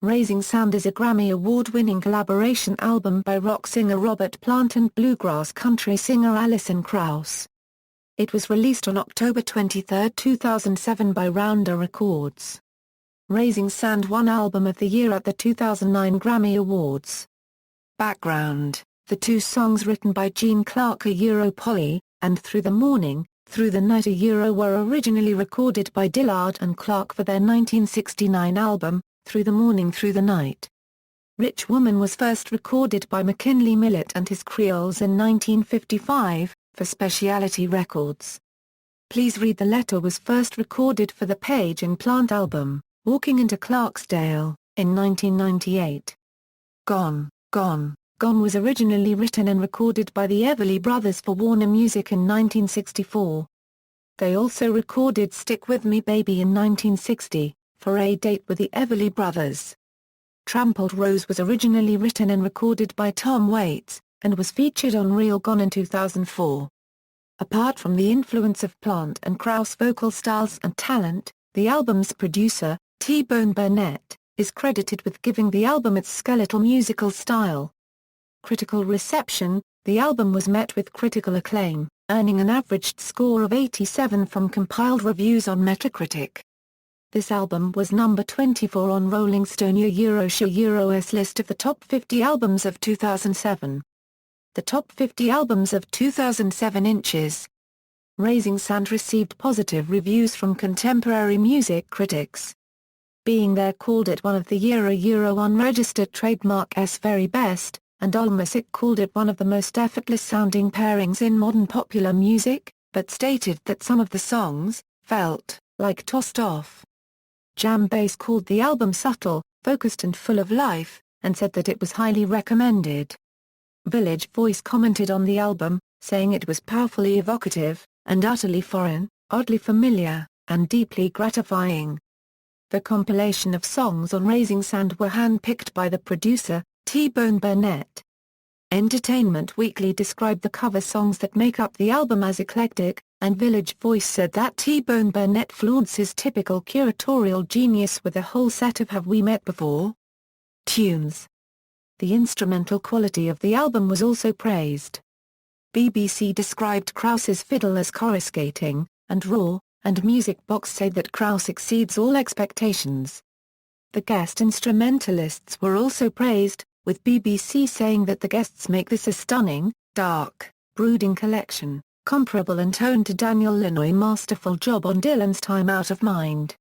Raising Sand is a Grammy Award-winning collaboration album by rock singer Robert Plant and bluegrass-country singer Alison Krauss. It was released on October 23, 2007 by Rounder Records. Raising Sand won Album of the Year at the 2009 Grammy Awards. Background: the two songs written by Gene Clark Polly, and Through the Morning, Through the Night were originally recorded by Dillard and Clark for their 1969 album, Through the Morning Through the Night. Rich Woman was first recorded by McKinley Millett and his Creoles in 1955, for Specialty Records. Please Read the Letter was first recorded for the Page and Plant album, Walking into Clarksdale, in 1998. Gone, Gone, Gone was originally written and recorded by the Everly Brothers for Warner Music in 1964. They also recorded Stick With Me Baby in 1960, for A Date with the Everly Brothers. Trampled Rose was originally written and recorded by Tom Waits, and was featured on Real Gone in 2004. Apart from the influence of Plant and Krauss vocal styles and talent, the album's producer, T-Bone Burnett, is credited with giving the album its skeletal musical style. Critical reception: the album was met with critical acclaim, earning an averaged score of 87 from compiled reviews on Metacritic. This album was number 24 on Rolling Stone Euro's list of the top 50 albums of 2007. The top 50 albums of 2007 inches. Raising Sand received positive reviews from contemporary music critics. Being There called it one of the Euro unregistered trademark's very best, and Allmusic called it one of the most effortless-sounding pairings in modern popular music, but stated that some of the songs felt like tossed off. Jam Bass called the album subtle, focused and full of life, and said that it was highly recommended. Village Voice commented on the album, saying it was powerfully evocative, and utterly foreign, oddly familiar, and deeply gratifying. The compilation of songs on Raising Sand were hand-picked by the producer, T-Bone Burnett. Entertainment Weekly described the cover songs that make up the album as eclectic, and Village Voice said that T-Bone Burnett flaunts his typical curatorial genius with a whole set of Have We Met Before? Tunes. The instrumental quality of the album was also praised. BBC described Krauss's fiddle as coruscating, and raw, and Music Box said that Krauss exceeds all expectations. The guest instrumentalists were also praised, with BBC saying that the guests make this a stunning, dark, brooding collection, comparable in tone to Daniel Lanois' masterful job on Dylan's Time Out of Mind.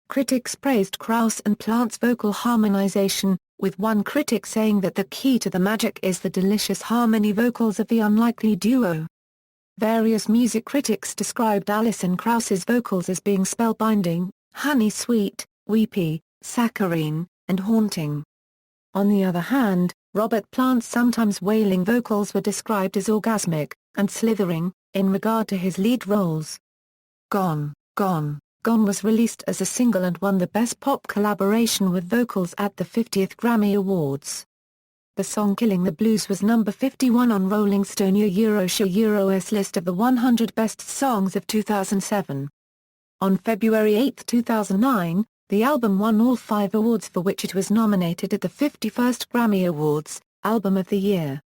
Critics praised Krauss and Plant's vocal harmonization, with one critic saying that the key to the magic is the delicious harmony vocals of the unlikely duo. Various music critics described Alison Krauss's vocals as being spellbinding, honey-sweet, weepy, saccharine, and haunting. On the other hand, Robert Plant's sometimes wailing vocals were described as orgasmic and slithering, in regard to his lead roles. Gone, Gone, Gone was released as a single and won the Best Pop Collaboration with Vocals at the 50th Grammy Awards. The song Killing the Blues was number 51 on Rolling Stone Euro's list of the 100 best songs of 2007. On February 8, 2009, the album won all 5 awards for which it was nominated at the 51st Grammy Awards, Album of the Year.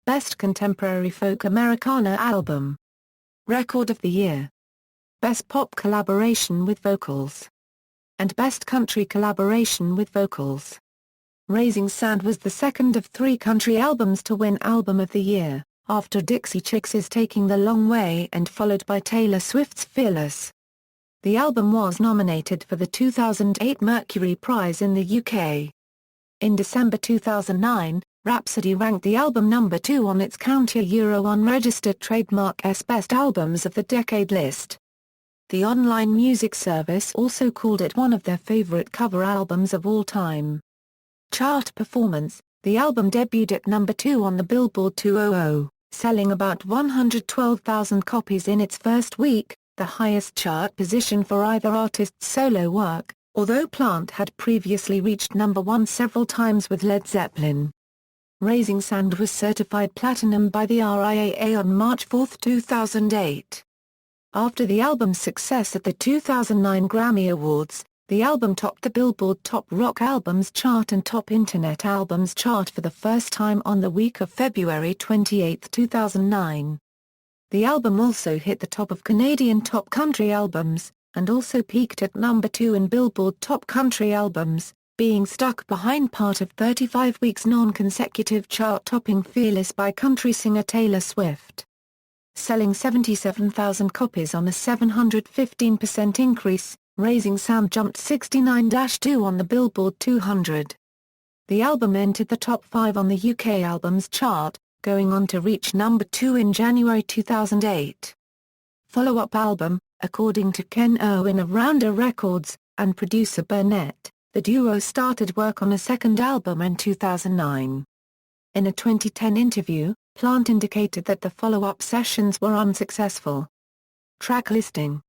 Best Contemporary Folk Americana Album. Record of the Year. Best Pop Collaboration with Vocals. And Best Country Collaboration with Vocals. Raising Sand was the second of 3 country albums to win Album of the Year, after Dixie Chicks' Taking the Long Way and followed by Taylor Swift's Fearless. The album was nominated for the 2008 Mercury Prize in the UK. In December 2009, Rhapsody ranked the album number 2 on its Counter-Euro unregistered trademark's Best Albums of the Decade list. The online music service also called it one of their favorite cover albums of all time. Chart performance: the album debuted at number 2 on the Billboard 200, selling about 112,000 copies in its first week, the highest chart position for either artist's solo work, although Plant had previously reached number 1 several times with Led Zeppelin. Raising Sand was certified platinum by the RIAA on March 4, 2008. After the album's success at the 2009 Grammy Awards, The album topped the Billboard Top Rock Albums chart and Top Internet Albums chart for the first time on the week of February 28, 2009. The album also hit the top of Canadian Top Country Albums, and also peaked at number 2 in Billboard Top Country Albums, being stuck behind part of 35 weeks' non-consecutive chart-topping Fearless by country singer Taylor Swift. Selling 77,000 copies on a 715% increase, Raising Sam jumped 69-2 on the Billboard 200. The album entered the top 5 on the UK Albums chart, going on to reach number 2 in January 2008. Follow-up album, according to Ken Irwin of Rounder Records, and producer Burnett, the duo started work on a second album in 2009. In a 2010 interview, Plant indicated that the follow-up sessions were unsuccessful. Track listing.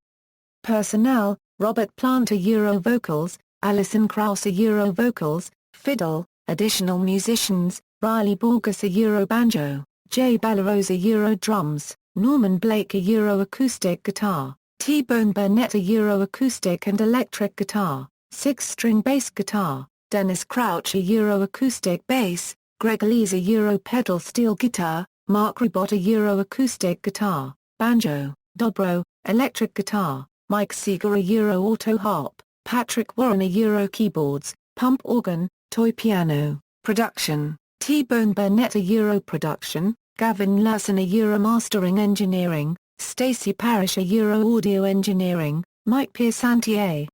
Personnel: Robert Plant Euro vocals, Alison Krauss Euro vocals, fiddle. Additional musicians: Riley Borges Euro banjo, Jay Bellarosa Euro drums, Norman Blake Euro acoustic guitar, T-Bone Burnett Euro acoustic and electric guitar, 6-string bass guitar, Dennis Crouch Euro acoustic bass, Greg Lees Euro pedal steel guitar, Mark Ribot Euro acoustic guitar, banjo, dobro, electric guitar, Mike Seeger Euro auto harp, Patrick Warren Euro keyboards, pump organ, toy piano. Production: T-Bone Burnett Euro production, Gavin Larson Euro mastering engineering, Stacey Parrish Euro audio engineering, Mike Piersanti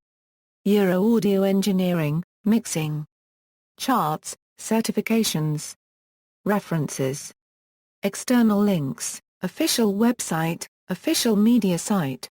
Euro audio engineering, mixing. Charts, certifications. References. External links: official website, official media site.